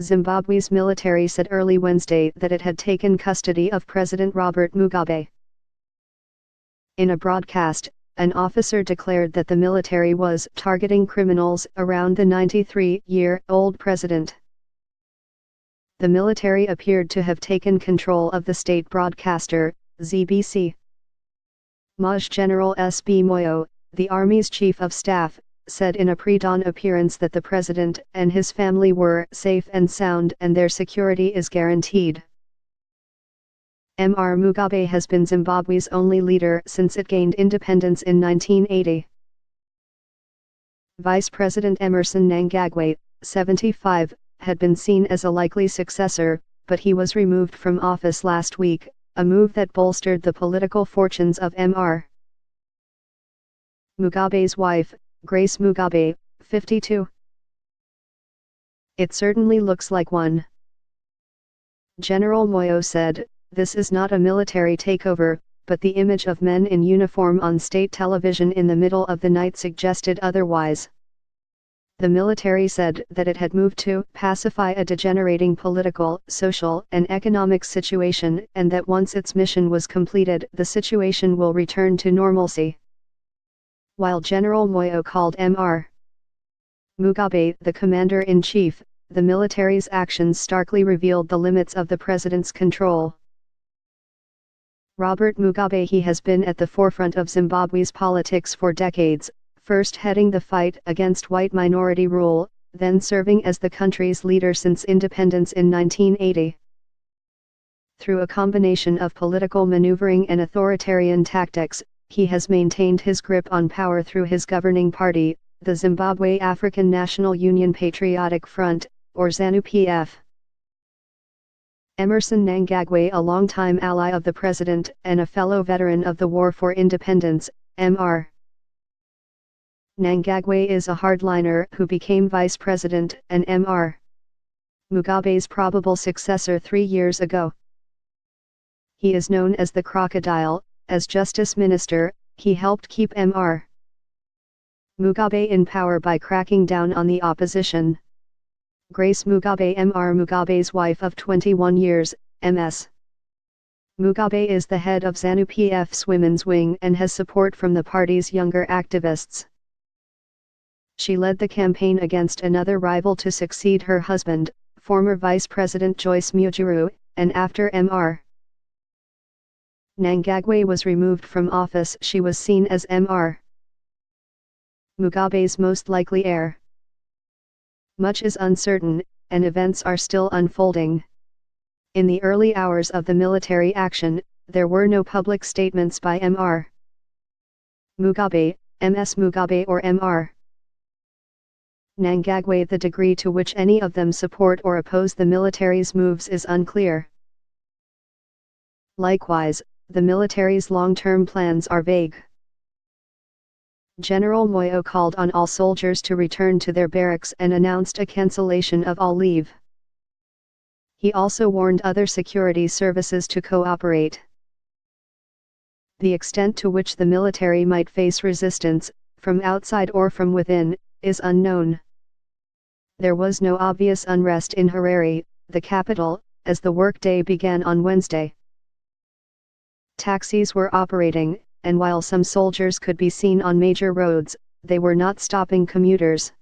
Zimbabwe's military said early Wednesday that it had taken custody of President Robert Mugabe. In a broadcast, an officer declared that the military was targeting criminals around the 93-year-old president. The military appeared to have taken control of the state broadcaster, ZBC. Maj General S.B. Moyo, the Army's chief of staff, said in a pre-dawn appearance that the president and his family were safe and sound and their security is guaranteed. Mr. Mugabe has been Zimbabwe's only leader since it gained independence in 1980. Vice President Emmerson Mnangagwa, 75, had been seen as a likely successor, but he was removed from office last week, a move that bolstered the political fortunes of Mr. Mugabe's wife, Grace Mugabe, 52. "It certainly looks like one," General Moyo said. "This is not a military takeover, but the image of men in uniform on state television in the middle of the night suggested otherwise." The military said that it had moved to pacify a degenerating political, social, and economic situation, and that once its mission was completed, the situation will return to normalcy. While General Moyo called Mr. Mugabe the commander-in-chief, the military's actions starkly revealed the limits of the president's control. Robert Mugabe He has been at the forefront of Zimbabwe's politics for decades, first heading the fight against white minority rule, then serving as the country's leader since independence in 1980. Through a combination of political maneuvering and authoritarian tactics, he has maintained his grip on power through his governing party, the Zimbabwe African National Union Patriotic Front, or ZANU-PF. Emmerson Mnangagwa, a longtime ally of the president and a fellow veteran of the War for Independence, Mr. Mnangagwa is a hardliner who became vice president and Mr. Mugabe's probable successor 3 years ago. He is known as the Crocodile. As Justice Minister, he helped keep Mr. Mugabe in power by cracking down on the opposition. Grace Mugabe, Mr. Mugabe's wife of 21 years, Ms. Mugabe is the head of ZANU-PF's women's wing and has support from the party's younger activists. She led the campaign against another rival to succeed her husband, former Vice President Joyce Mujuru, and after Mr. Mnangagwa was removed from office, she was seen as Mr. Mugabe's most likely heir. Much is uncertain, and events are still unfolding. In the early hours of the military action, there were no public statements by Mr. Mugabe, Ms. Mugabe or Mr. Mnangagwa. The degree to which any of them support or oppose the military's moves is unclear. Likewise, the military's long-term plans are vague. General Moyo called on all soldiers to return to their barracks and announced a cancellation of all leave. He also warned other security services to cooperate. The extent to which the military might face resistance, from outside or from within, is unknown. There was no obvious unrest in Harare, the capital, as the workday began on Wednesday. Taxis were operating, and while some soldiers could be seen on major roads, they were not stopping commuters.